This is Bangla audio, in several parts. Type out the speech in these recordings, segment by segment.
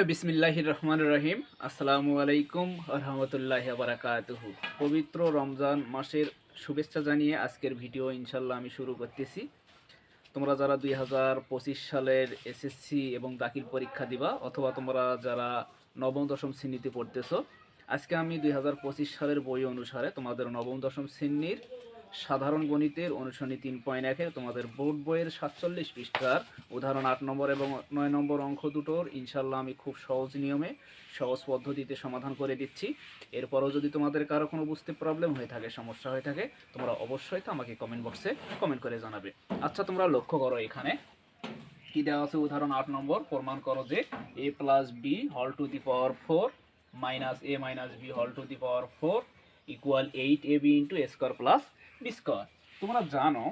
বিসমিল্লাহির রহমানির রহিম। আসসালামু আলাইকুম রহমতুল্লাহি ওয়া বারাকাতুহু। পবিত্র রমজান মাসের শুভেচ্ছা জানিয়ে আজকের ভিডিও ইনশাল্লাহ আমি শুরু করতেছি। তোমরা যারা 2025 সালের এসএসসি এবং দাখিল পরীক্ষা দিবা, অথবা তোমরা যারা নবম দশম শ্রেণীতে পড়তেছো, আজকে আমি 2025 সালের বই অনুসারে তোমাদের নবম দশম শ্রেণীর সাধারণ গণিতের অনুশীলনী 3.1 তোমাদের বোর্ড বইয়ের 47 পৃষ্ঠার উদাহরণ 8 নম্বর এবং 9 নম্বর অঙ্ক দুটোর ইনশাল্লাহ আমি খুব সহজ নিয়মে সহজ পদ্ধতিতে সমাধান করে দিচ্ছি। এরপরও যদি তোমাদের কারো কোনো বুঝতে প্রবলেম হয়ে থাকে, সমস্যা হয়ে থাকে, তোমরা অবশ্যই তো আমাকে কমেন্ট বক্সে কমেন্ট করে জানাবে। আচ্ছা, তোমরা লক্ষ্য করো এখানে কি দেওয়া আছে। উদাহরণ 8 নম্বর, প্রমাণ করো যে a প্লাস বি হল to the power 4 minus a minus B হল to the power 4 equal 8ab into a square plus B square. তোমরা জানো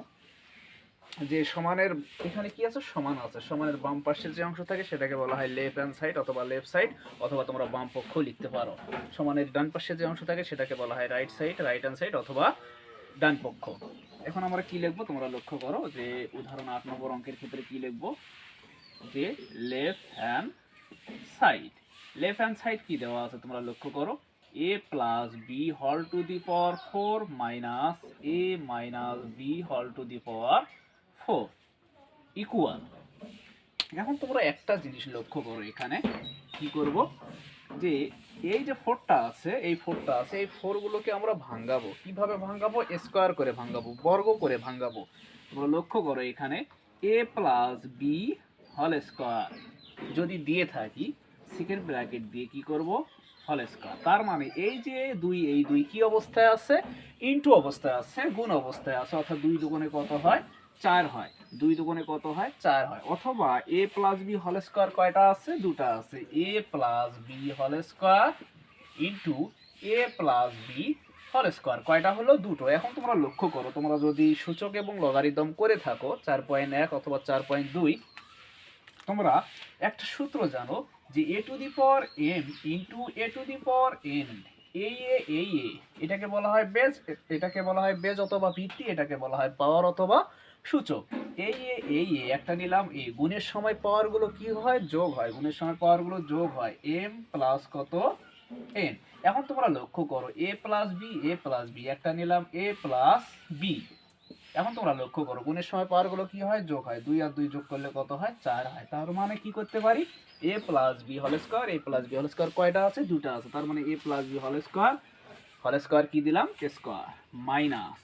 যে সমানের এখানে কি আছে, সমান আছে। সমানের বাম পাশের যে অংশ থাকে সেটাকে বলা হয় লেফট হ্যান্ড সাইড অথবা লেফট সাইড, অথবা তোমরা বাম পক্ষ লিখতে পারো। সমানের ডান পাশের যে অংশ থাকে সেটাকে বলা হয় right side, right hand side অথবা ডান পক্ষ। এখন আমরা কি লিখবো, তোমরা লক্ষ্য করো যে উদাহরণ 8 নম্বর অঙ্কের ক্ষেত্রে কি লিখবো, যে left hand side. Left hand side কি দেওয়া আছে তোমরা লক্ষ্য করো, a প্লাস বি হল to the power 4 minus a minus B হল টু দি পাওয়ার 4 ইকুয়াল। এখন তোমরা একটা জিনিস লক্ষ্য করো, এখানে কি করব, যে এই যে ফোরটা আছে, এই ফোরগুলোকে আমরা ভাঙাবো। কিভাবে ভাঙাবো? স্কোয়ার করে ভাঙাবো, বর্গ করে ভাঙাবো। তোমরা লক্ষ্য করো এখানে a plus B whole square যদি দিয়ে থাকি, সেকেন্ড ব্র্যাকেট দিয়ে কি করব, হোল স্কোয়ার। তার মানে এই যে এই দুই কি অবস্থায় আছে, ইনটু অবস্থায় আছে, গুণ অবস্থায় আছে, অর্থাৎ 2 দুগুণে কত হয়, 4 হয়। 2 দুগুণে কত হয়, 4 হয়। অথবা a plus B whole square কয়টা আছে, দুটা আছে। a plus B whole square into a plus B whole square কয়টা হলো, দুটো। এখন তোমরা লক্ষ্য করো, তোমরা যদি সূচক এবং লগারিদম করে থাকো 4.1 অথবা 4.2, তোমরা একটা সূত্র জানো যে a two the power m into a two the power n, এই এটাকে বলা হয় বেজ, এটাকে বলা হয় বেজ অথবা ভিত্তি, এটাকে বলা হয় পাওয়ার অথবা সূচক। এই একটা নিলাম, এ গুণের সময় পাওয়ার গুলো কি হয়, যোগ হয়। গুণের সময় পাওয়ার গুলো যোগ হয়, m প্লাস কত, n। এখন তোমরা লক্ষ্য করো a প্লাস বি একটা নিলাম, a প্লাস বি। এখন তোমরা লক্ষ্য করো গুণের সময় পাওয়ার গুলো কি হয়, যোগ হয়। 2 আর 2 যোগ করলে কত হয়, 4 হয়। তার মানে কি করতে পারি, a plus B whole square, a plus B whole square কয়টা আছে, দুটো আছে। তার মানে a plus B whole square কি দিলাম, square, minus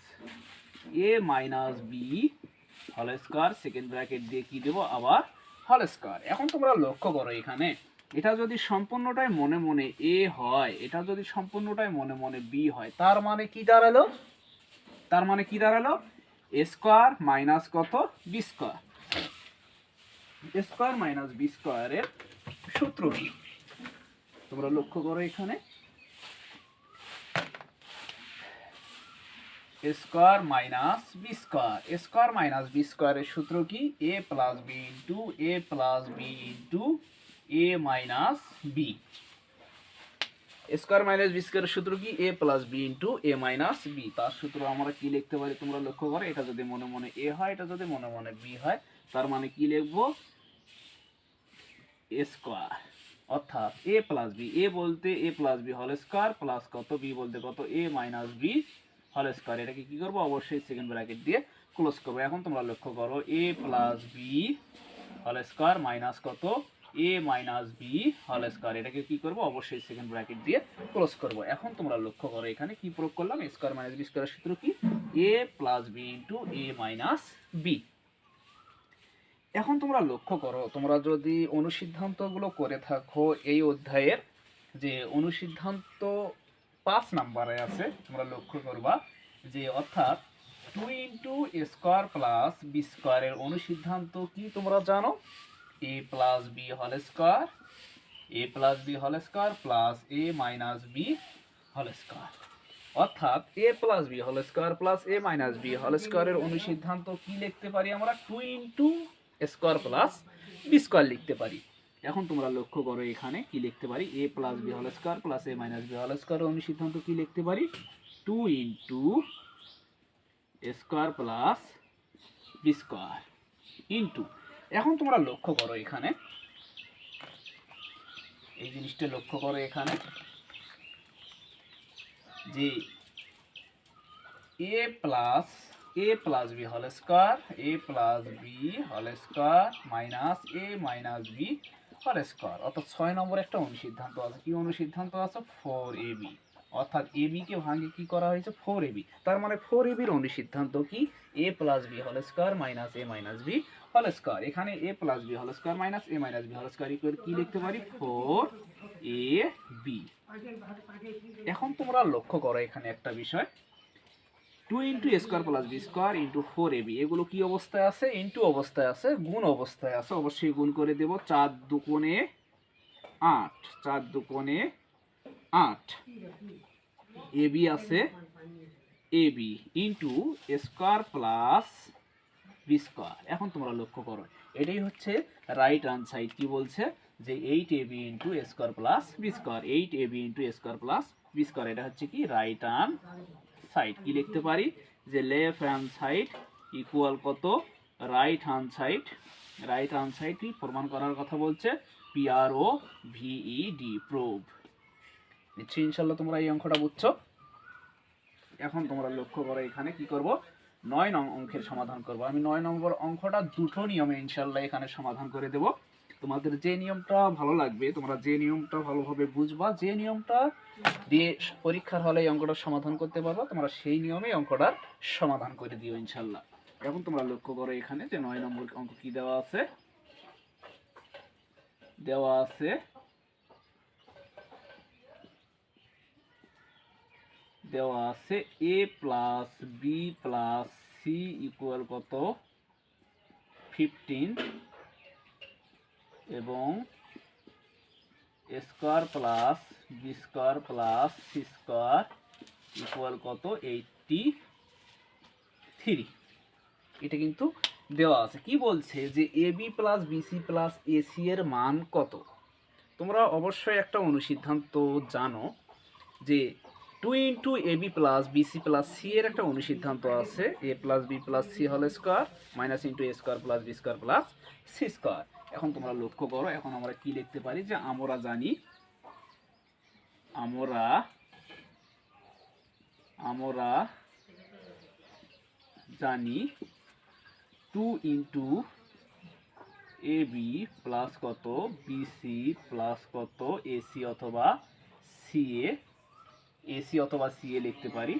a minus B whole square, second bracket দিয়ে কি দেবো, আবার হোল স্কোয়ার। এখন তোমরা লক্ষ্য করো এখানে এটা যদি সম্পূর্ণটাই মনে মনে a হয়, এটা যদি সম্পূর্ণটাই মনে মনে b হয়, তার মানে কি দাঁড়ালো, a স্কোয়ার মাইনাস কত, B square. Square minus B স্কোয়ারের সূত্র কি, তোমরা লক্ষ্য করো এখানে স্কোয়ার মাইনাস বি স্কোয়ারের সূত্র কি, a plus B into a minus B. Square minus B স্কোয়ারের সূত্র কি, a plus B into a minus B. তার সূত্র আমরা কি লিখতে পারি, তোমরা লক্ষ্য করো, এটা যদি মনে মনে a হয়, এটা যদি মনে মনে b হয়, তার মানে কি লিখবো, a স্কোয়ার, অর্থাৎ a প্লাস বি, a বলতে a plus B whole square plus কত, b বলতে কত, a minus B whole square. এটাকে কি করবো, অবশ্যই সেকেন্ড ব্র্যাকেট দিয়ে ক্লোজ করবো। এখন তোমরা লক্ষ্য করো a plus B whole square minus কত, a minus B whole square, এটাকে কি করবো, অবশ্যই সেকেন্ড ব্র্যাকেট দিয়ে ক্লোজ করবো। এখন তোমরা লক্ষ্য করো এখানে কি প্রয়োগ করলাম, স্কোয়ার মাইনাস বি স্কোয়ারের সূত্র কি, a plus B into a minus B. এখন তোমরা লক্ষ্য করো, তোমরা যদি অনুসিদ্ধান্তগুলো করে থাকো এই অধ্যায়ের, যে অনুসিদ্ধান্ত 5 নম্বরে আছে, তোমরা লক্ষ্য করবা যে অর্থাৎ 2 into A square plus B স্কোয়ারের অনুসিদ্ধান্ত কি তোমরা জানো, a plus B whole square, plus a minus B whole square. অর্থাৎ a plus B whole square plus a minus B whole স্কোয়ারের অনুসিদ্ধান্ত কি লিখতে পারি আমরা, 2 into square plus B square লিখতে পারি। এখন তোমরা লক্ষ্য করো এখানে কি লিখতে পারি, a plus B whole square plus a minus B whole স্কোয়ারের অনুসিদ্ধান্ত কি লিখতে পারি, 2 into square plus B square into. এখন তোমরা লক্ষ্য করো এখানে এই জিনিসটা লক্ষ্য করো এখানে যে a plus B whole square minus a minus B whole square. অর্থাৎ 6 নম্বর একটা অনুসিদ্ধান্ত আছে। কি অনুসিদ্ধান্ত আছে? 4ab। অর্থাৎ ab কে ভাঙে কি করা হয়েছে? 4ab। তার মানে 4ab এর অনুসিদ্ধান্ত কি? a plus B whole square minus a minus B whole square. এখানে a plus B whole square minus a minus B whole square equal কি লিখতে পারি? 4ab। এখন তোমরা লক্ষ্য করো এখানে একটা বিষয়, 2 into A square plus B square into 4ab এগুলো কি অবস্থায় আছে? ইন্টু অবস্থায় আছে, গুণ অবস্থায় আছে। অবশ্যই গুণ করে দেব। 4 দুগুণে 8, 4 দুগুণে 8। ab আছে ab into A square plus B square. এখন তোমরা লক্ষ্য করো, এটাই হচ্ছে রাইট হ্যান্ড সাইড। কি বলছে? যে 8ab into A square plus B square, 8ab into A square plus B square. এটা হচ্ছে কি রাইট হ্যান্ড সাইড। কি লিখতে পারি? যে লেফট হ্যান্ড সাইড ইকুয়াল কত? Right hand side. Right hand side কি প্রমাণ করার কথা বলছে? PROVED, prove. নিশ্চয়ই ইনশাল্লাহ তোমরা এই অঙ্কটা বুঝছো। এখন তোমরা লক্ষ্য করো এখানে কি করব? 9 নং অঙ্কের সমাধান করব। আমি 9 নম্বর অঙ্কটা দুটো নিয়মে ইনশাল্লাহ এখানে সমাধান করে দেব। তোমাদের যে নিয়মটা ভালো লাগবে, তোমরা যে নিয়মটা ভালোভাবে বুঝবা, যে নিয়মটা দিয়ে পরীক্ষার হলে এই অঙ্কটা সমাধান করতে পারবা, তোমরা সেই নিয়মে অঙ্কটার সমাধান করে দিও ইনশাল্লাহ। এখন তোমরা লক্ষ্য করো এখানে যে 9 নম্বর অঙ্ক কি দেওয়া আছে? দেওয়া আছে a plus B plus C equal কত? 15 এবং A square plus B square plus C square equal কত? 83। এটা কিন্তু দেওয়া আছে। কি বলছে? যে ab plus BC plus AC এর মান কত? তোমরা অবশ্যই একটা অনুসিদ্ধান্ত জানো যে 2 into ab plus BC plus C এর একটা অনুসিদ্ধান্ত আছে, a plus B plus C whole square minus into A square plus B square plus C square. এখন তোমরা লক্ষ্য করো, এখন আমরা কি লিখতে পারি? যে আমরা জানি 2 ইন্টু ab প্লাস কত? বিসি প্লাস কত? এসি অথবা সিএ লিখতে পারি।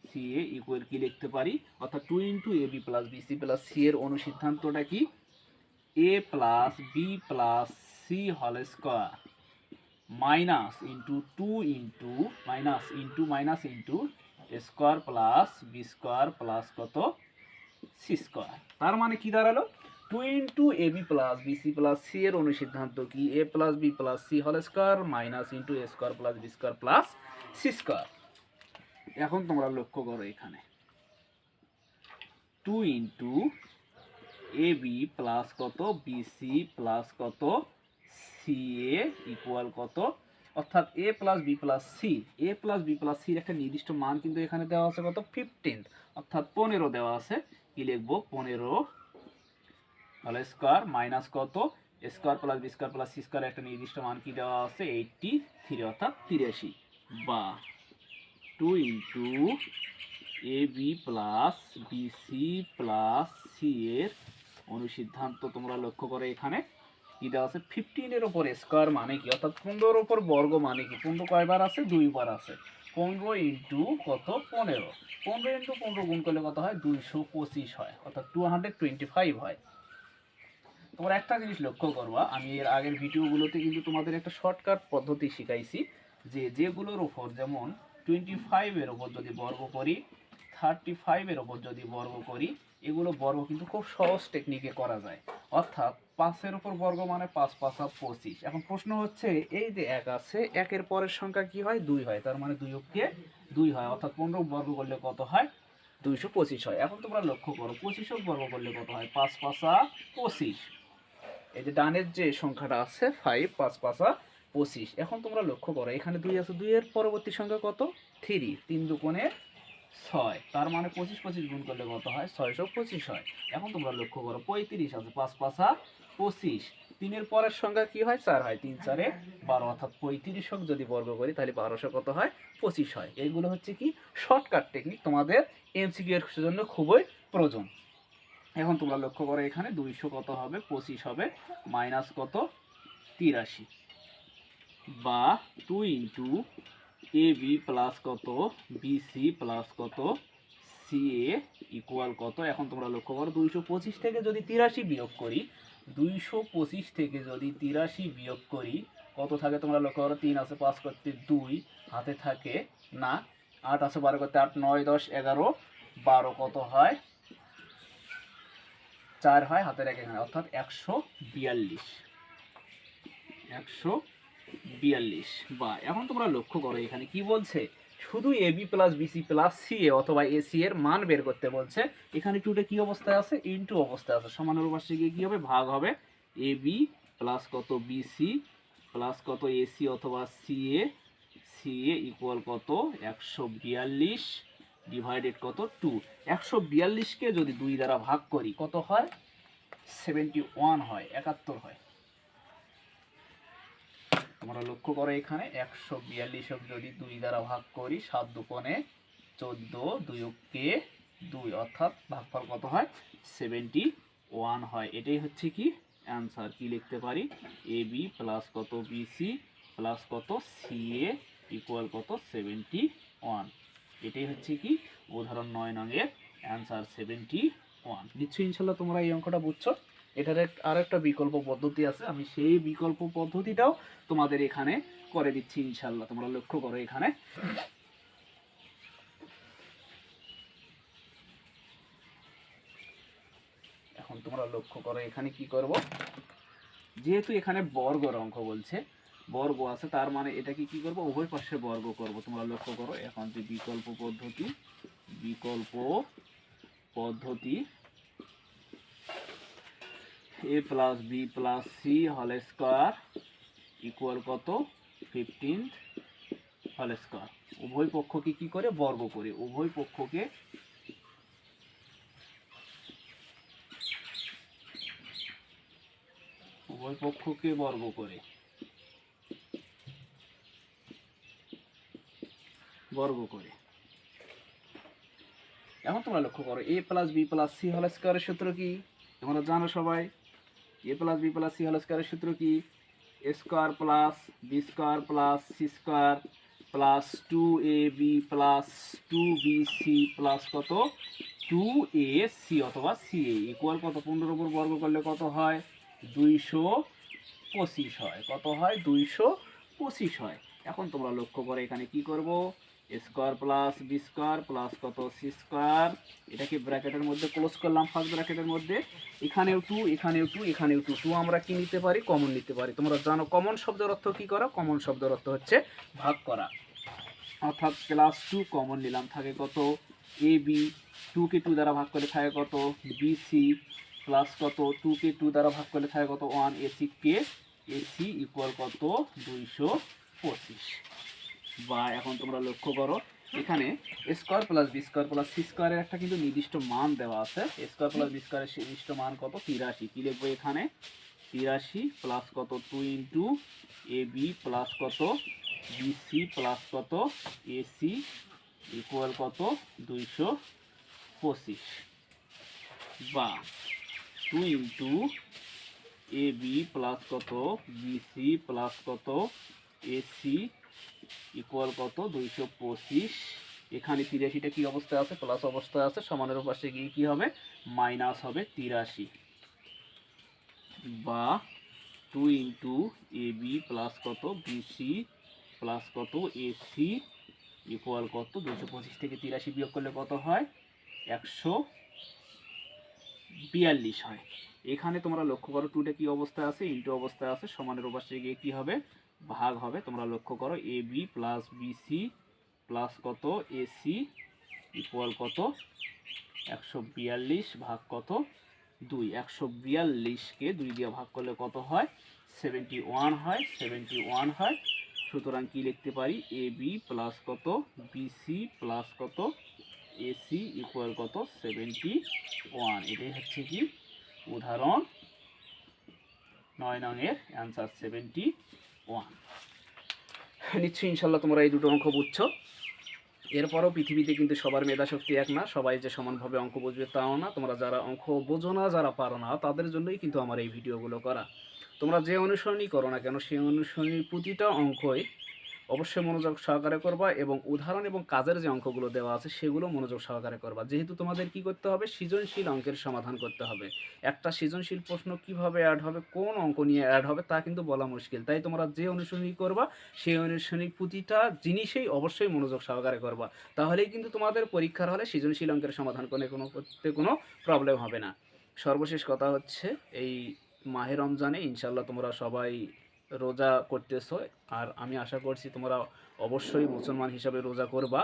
সিএ ইকুয়াল কি লিখতে পারি? অর্থাৎ 2 into ab plus BC plus C এর অনুসিদ্ধান্তটা কি? a plus B plus C whole square minus into 2 into minus into square plus B square plus কত? C square. তার মানে কি দাঁড়ালো? 2 into ab plus BC plus C এর অনুসিদ্ধান্ত কি? a plus B plus C whole square minus into A square plus B square plus C square. এখন তোমরা লক্ষ্য করো এখানে 2 ইন্টু ab প্লাস কত? বিসি প্লাস কত? সিএ ইকুয়াল কত? অর্থাৎ a প্লাস বি প্লাস সির একটা নির্দিষ্ট মান কিন্তু এখানে দেওয়া আছে কত? 15, অর্থাৎ 15 দেওয়া আছে। কি লিখবো? 15 হোল স্কোয়ার মাইনাস কত? Square plus B square plus C square একটা নির্দিষ্ট মান কি দেওয়া আছে? 83, অর্থাৎ 83। বা 2 into ab plus BC plus C এর অনুসিদ্ধান্ত তোমরা লক্ষ্য করে এখানে কি দেওয়া আছে? 15 এর উপর স্কোয়ার মানে কি? অর্থাৎ 15 এর উপর বর্গ মানে কি? 15 কয়বার আছে? 2 বার আছে। 15 ইন্টু কত? 15 ইন্টু 15 গুণ করলে কত হয়? 225 হয়, অর্থাৎ 225 হয়। তোমরা একটা জিনিস লক্ষ্য করবা, আমি এর আগের ভিডিওগুলোতে কিন্তু তোমাদের একটা শর্টকাট পদ্ধতি শিখাইছি, যে যেগুলোর উপর যেমন 25 এর উপর যদি বর্গ করি, 35 এর উপর যদি বর্গ করি, এগুলো বর্গ কিন্তু খুব সহজ টেকনিকে করা যায়। অর্থাৎ 5 এর উপর বর্গ মানে 5 5 25। এখন প্রশ্ন হচ্ছে, এই যে 1 আছে, 1 এর পরের সংখ্যা কি হয়? 2 হয়। তার মানে 2 কে 2 হয়, অর্থাৎ 15 বর্গ করলে কত হয়? 225 হয়। এখন তোমরা লক্ষ্য করো 25 বর্গ করলে কত হয়? 5 5 25। এই যে ডানের যে সংখ্যাটা আছে 5, 5 5 25। এখন তোমরা লক্ষ্য করো এখানে 2 আছে, 2 এর পরবর্তী সংখ্যা কত? 3, 3 দুগুণে 6। তার মানে 25 25 গুণ করলে কত হয়? 625 হয়। এখন তোমরা লক্ষ্য করো 35 আছে, 5 5 25। 3-এর পরের সংখ্যা কি হয়? 4 হয়। 3 4 এ 12, অর্থাৎ 35 যদি বর্গ করি তাহলে 1200 কত হয়? 25 হয়। এইগুলো হচ্ছে কি শর্টকাট টেকনিক, তোমাদের এমসিকিউ এর জন্য খুবই প্রয়োজন। এখন তোমরা লক্ষ্য করো এখানে 200 কত হবে? 25 হবে মাইনাস কত? 83, বা 2 ইন্টু এ বি প্লাস কত? বিসি প্লাস কত? সি এ ইকুয়াল কত? এখন তোমরা লক্ষ্য করো 225 থেকে যদি 83 বিয়োগ করি, 225 থেকে যদি 83 বিয়োগ করি কত থাকে? তোমরা লক্ষ্য করো 3 আছে 5 করতে 2, হাতে থাকে না 8 আছে 12 করতে 8, 9 10 11 12 কত হয়? 4 হয়, হাতে রেখে এখানে, অর্থাৎ 142। 142, বা এখন তোমরা লক্ষ্য করো এখানে কি বলছে? শুধু A B plus BC plus C A অথবা এসি এর মান বের করতে বলছে। এখানে টুটা কি অবস্থায় আছে? ইনটু অবস্থায় আছে। সমানের পাশে গিয়ে কি হবে? ভাগ হবে। এ বি প্লাস কত? বিসি প্লাস কত? এসি অথবা সি এ ইকুয়াল কত? 142 ডিভাইডেড কত? 2। 142কে যদি 2 দ্বারা ভাগ করি কত হয়? 71 হয়, 71 হয়। তোমরা লক্ষ্য করো এখানে 142 যদি 2 দ্বারা ভাগ করি, 7 দুকোণে 14, 2 কে 2, অর্থাৎ ভাগফল কত হয়? 71 হয়। এটাই হচ্ছে কি অ্যান্সার। কি লিখতে পারি? এ বি প্লাস কত? বিসি প্লাস কত? সি এ ইকুয়াল কত? 71। এটাই হচ্ছে কি উদাহরণ 9 নংয়ের অ্যান্সার 71। নিশ্চয়ই ইনশাল্লাহ তোমরা এই অঙ্কটা বুঝছো। এটার আর একটা বিকল্প পদ্ধতি আছে, আমি সেই বিকল্প পদ্ধতিটাও তোমাদের এখানে করে দিচ্ছি ইনশাল্লাহ। তোমরা লক্ষ্য করো এখানে, এখন তোমরা লক্ষ্য করো এখানে কি করব? যেহেতু এখানে বর্গের অঙ্ক বলছে, বর্গ আছে, তার মানে এটাকে কি করব? উভয় পাশে বর্গ করব। তোমরা লক্ষ্য করো এখন যে বিকল্প পদ্ধতি A plus B plus C whole square equal কত? 15 হোল স্কয়ার। উভয় পক্ষকে কি করে? বর্গ করে। উভয় পক্ষকে বর্গ করে। এখন তোমরা লক্ষ্য করো A plus B plus C whole স্কয়ারের সূত্র কি? তোমরা জানো সবাই। A plus B plus C whole স্কয়ারের সূত্র কি? A square plus B square plus C square plus 2ab plus 2bc plus কত? 2ac অথবা ca ইকুয়াল কত? 15 উপর বর্গ করলে কত হয়? 225 হয়। কত হয়? 225 হয়। এখন তোমরা লক্ষ্য করে এখানে কি করব? A square plus B square plus কত? সি স্কয়ার, এটাকে ব্র্যাকেটের মধ্যে ক্লোজ করলাম, ফার্স্ট ব্র্যাকেটের মধ্যে। এখানেও 2, এখানেও 2, এখানেও 2, 2 আমরা কি নিতে পারি? কমন নিতে পারি। তোমরা জানো কমন শব্দের অর্থ কি করা? কমন শব্দের অর্থ হচ্ছে ভাগ করা। অর্থাৎ প্লাস 2 কমন নিলাম, থাকে কত? এ বি, 2 কে 2 দ্বারা ভাগ করলে থাকে কত? বিসি প্লাস কত? 2 কে 2 দ্বারা ভাগ করলে থাকে কত? 1 এসি ইকুয়াল কত? 225। বা এখন তোমরা লক্ষ্য করো এখানে square plus B square plus C স্কয়ারের একটা কিন্তু নির্দিষ্ট মান দেওয়া আছে। স্কয়ার প্লাস বি স্কয়ারের নির্দিষ্ট মান কত? 83। কি লিখবো এখানে? 83 প্লাস কত? 2 ইন্টু এ বি প্লাস কত? বিসি প্লাস কত? এসি ইকুয়াল কত? 225, বা 2 ইন্টু এ বি প্লাস কত? বিসি প্লাস কত? এসি ইকুয়াল কত? 225। এখানে 83টা কি অবস্থায় আছে? প্লাস অবস্থায় আছে। সমানের পাশে গিয়ে কি হবে? মাইনাস হবে 83, বা 2 ইন্টু এ বি প্লাস কত? বিসি প্লাস কত? এসি ইকুয়াল কত? 225 থেকে 83 বিয়োগ করলে কত হয়? 142 হয়। এখানে তোমরা লক্ষ্য করো 2টা কি অবস্থায় আছে? ইনটু অবস্থায় আছে। সমানের পাশে গিয়ে কি হবে? ভাগ হবে। তোমরা লক্ষ্য করো এ বি প্লাস বিসি প্লাস কত? এসি ইকুয়াল কত? 142 ভাগ কত? 2। 142কে 2 দিয়ে ভাগ করলে কত হয়? 71 হয়। 71 হয়। সুতরাং কি লিখতে পারি? এ বি প্লাস কত? বিসি প্লাস কত? এসি ইকুয়াল কত? 71। এটাই হচ্ছে কি উদাহরণ 9 নংয়ের অ্যান্সার 71। নিশ্চয়ই ইনশাল্লাহ তোমরা এই দুটো অঙ্ক বুঝছো। এরপরও পৃথিবীতে কিন্তু সবার মেধাশক্তি এক না, সবাই যে সমানভাবে অঙ্ক বুঝবে তাও না। তোমরা যারা অঙ্ক বোঝো না, যারা পারো না, তাদের জন্যই কিন্তু আমার এই ভিডিওগুলো করা। তোমরা যে অনুসরণই করো না কেন, সেই অনুসরণের প্রতিটা অঙ্কই অবশ্যই মনোযোগ সহকারে করবা এবং উদাহরণ এবং কাজের যে অঙ্কগুলো দেওয়া আছে সেগুলো মনোযোগ সহকারে করবা। যেহেতু তোমাদের কি করতে হবে, সৃজনশীল অঙ্কের সমাধান করতে হবে। একটা সৃজনশীল প্রশ্ন কিভাবে অ্যাড হবে, কোন অঙ্ক নিয়ে অ্যাড হবে তা কিন্তু বলা মুশকিল। তাই তোমরা যে অনুসরণী করবা সেই অনুসরণী প্রতিটা জিনিসেই অবশ্যই মনোযোগ সহকারে করবা। তাহলেই কিন্তু তোমাদের পরীক্ষার হলে সৃজনশীল অঙ্কের সমাধান করতে কোনো প্রবলেম হবে না। সর্বশেষ কথা হচ্ছে, এই মাহে রমজানে ইনশাল্লাহ তোমরা সবাই রোজা করতেছো, আর আমি আশা করছি তোমরা অবশ্যই মুসলমান হিসাবে রোজা করবা।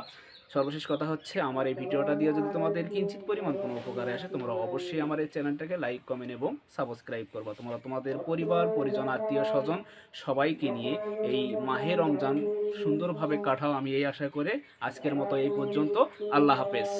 সর্বশেষ কথা হচ্ছে, আমার এই ভিডিওটা দিয়ে যদি তোমাদের কিঞ্চিত পরিমাণ কোনো উপকারে আসে, তোমরা অবশ্যই আমার এই চ্যানেলটাকে লাইক, কমেন্ট এবং সাবস্ক্রাইব করবা। তোমরা তোমাদের পরিবার, পরিজন, আত্মীয় স্বজন সবাইকে নিয়ে এই মাহে রমজান সুন্দরভাবে কাটাও, আমি এই আশা করে আজকের মতো এই পর্যন্ত। আল্লাহ হাফেজ।